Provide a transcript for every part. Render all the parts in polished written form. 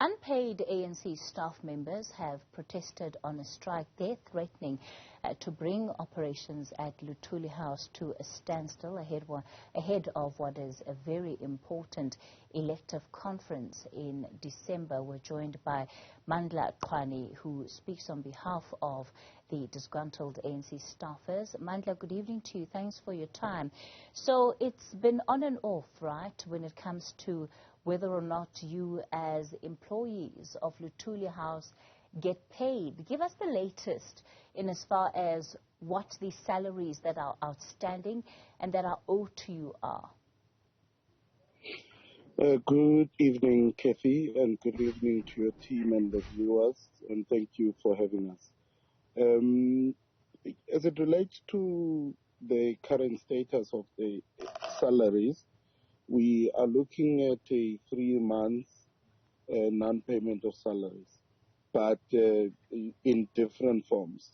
Unpaid ANC staff members have protested on a strike. They're threatening to bring operations at Luthuli House to a standstill ahead of what is a very important elective conference in December. We're joined by Mandla Qwane, who speaks on behalf of the disgruntled ANC staffers. Mandla, good evening to you. Thanks for your time. So it's been on and off, right, when it comes to whether or not you as employees of Luthuli House get paid. Give us the latest in as far as what the salaries that are outstanding and that are owed to you are. Good evening, Kathy, and good evening to your team and the viewers, and thank you for having us. As it relates to the current status of the salaries, we are looking at a 3-month non-payment of salaries, but in different forms.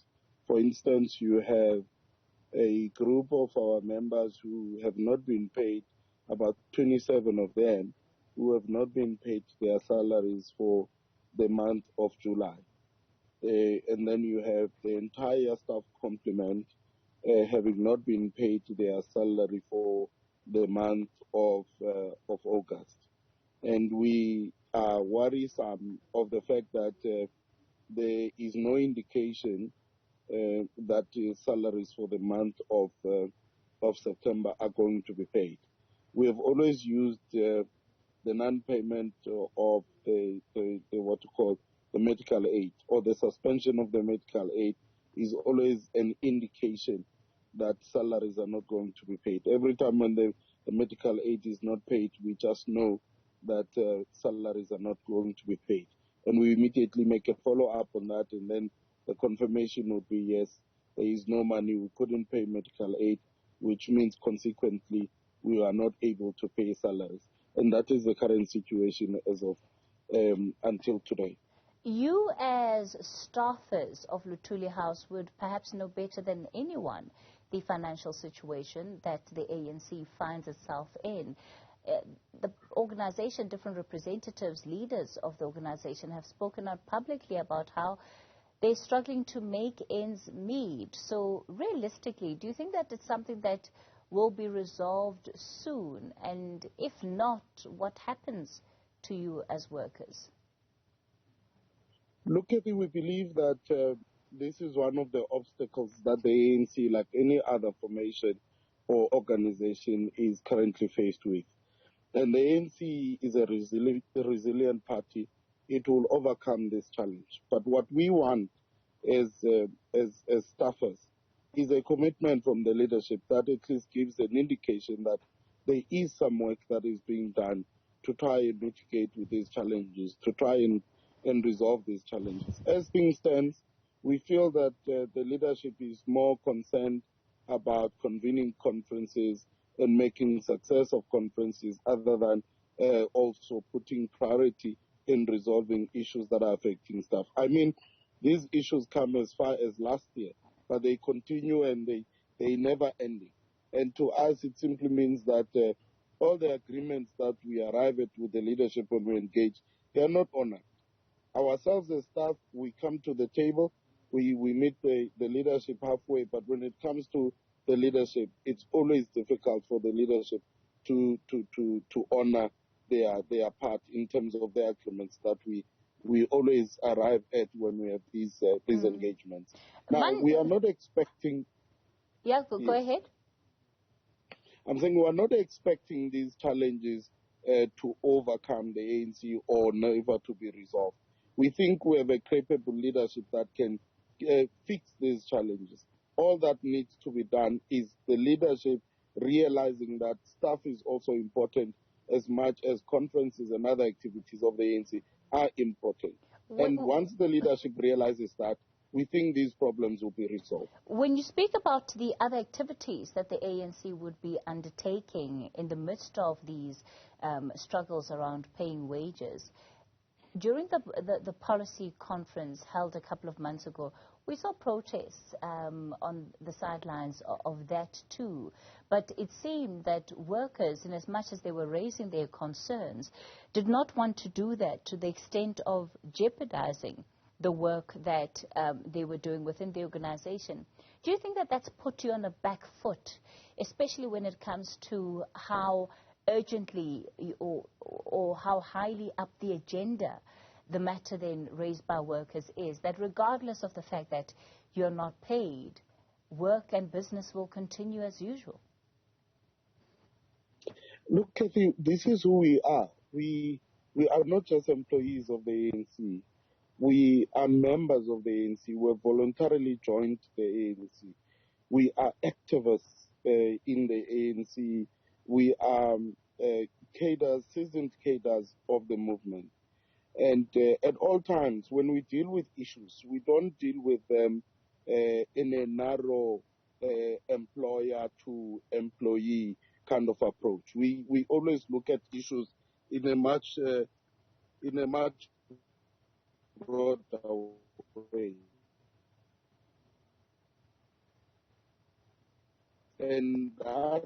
For instance, you have a group of our members who have not been paid, about 27 of them, who have not been paid their salaries for the month of July. And then you have the entire staff complement having not been paid their salary for the month of August. And we are worrisome of the fact that there is no indication that salaries for the month of September are going to be paid. We have always used the non-payment of the what you call the medical aid, or the suspension of the medical aid is always an indication that salaries are not going to be paid. Every time when the medical aid is not paid, we just know that salaries are not going to be paid. And we immediately make a follow-up on that, and then the confirmation would be, yes, there is no money, we couldn't pay medical aid, which means consequently we are not able to pay salaries. And that is the current situation as of until today. You as staffers of Luthuli House would perhaps know better than anyone the financial situation that the ANC finds itself in. The organization, different representatives, leaders of the organization have spoken out publicly about how they're struggling to make ends meet. So realistically, do you think that it's something that will be resolved soon? And if not, what happens to you as workers? Look, at it, we believe that this is one of the obstacles that the ANC, like any other formation or organization, is currently faced with. And the ANC is a resilient party. It will overcome this challenge. But what we want as staffers is a commitment from the leadership that at least gives an indication that there is some work that is being done to try and mitigate with these challenges, to try and resolve these challenges. As things stand, we feel that the leadership is more concerned about convening conferences and making success of conferences other than also putting priority in resolving issues that are affecting staff. I mean, these issues come as far as last year, but they continue and they never ending. And to us, it simply means that all the agreements that we arrive at with the leadership when we engage, they are not honored. Ourselves as staff, we come to the table, we meet the leadership halfway, but when it comes to the leadership, it's always difficult for the leadership to honor their part in terms of the agreements that we always arrive at when we have these engagements. Now, we are not expecting... Yeah, go ahead. I'm saying we are not expecting these challenges to overcome the ANC or never to be resolved. We think we have a capable leadership that can fix these challenges. All that needs to be done is the leadership realizing that staff is also important as much as conferences and other activities of the ANC are important. And once the leadership realizes that, we think these problems will be resolved. When you speak about the other activities that the ANC would be undertaking in the midst of these struggles around paying wages, during the policy conference held a couple of months ago, We saw protests on the sidelines of that too, but it seemed that workers, in as much as they were raising their concerns, did not want to do that to the extent of jeopardizing the work that they were doing within the organization. Do you think that that's put you on a back foot, especially when it comes to how urgently or how highly up the agenda the matter then raised by workers is, that regardless of the fact that you're not paid, work and business will continue as usual? Look, Kathy, this is who we are. We are not just employees of the ANC. We are members of the ANC. We have voluntarily joined the ANC. We are activists in the ANC. We are cadres, seasoned cadres of the movement. And at all times, when we deal with issues, we don't deal with them in a narrow employer to employee kind of approach. We always look at issues in a much broader way. And that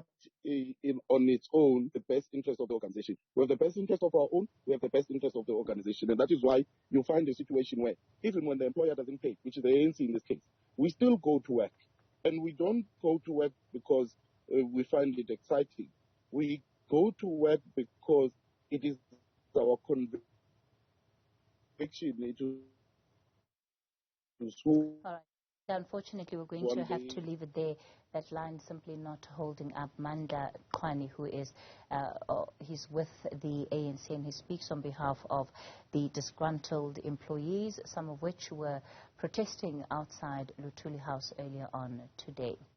on its own, the best interest of the organization. We have the best interest of our own, we have the best interest of the organization. And that is why you find a situation where, even when the employer doesn't pay, which is the ANC in this case, we still go to work. And we don't go to work because we find it exciting. We go to work because it is our conviction. All right. Unfortunately, we're going to have to leave it there. That line simply not holding up. Mandla Qwane, who is he's with the ANC, and he speaks on behalf of the disgruntled employees, some of which were protesting outside Luthuli House earlier on today.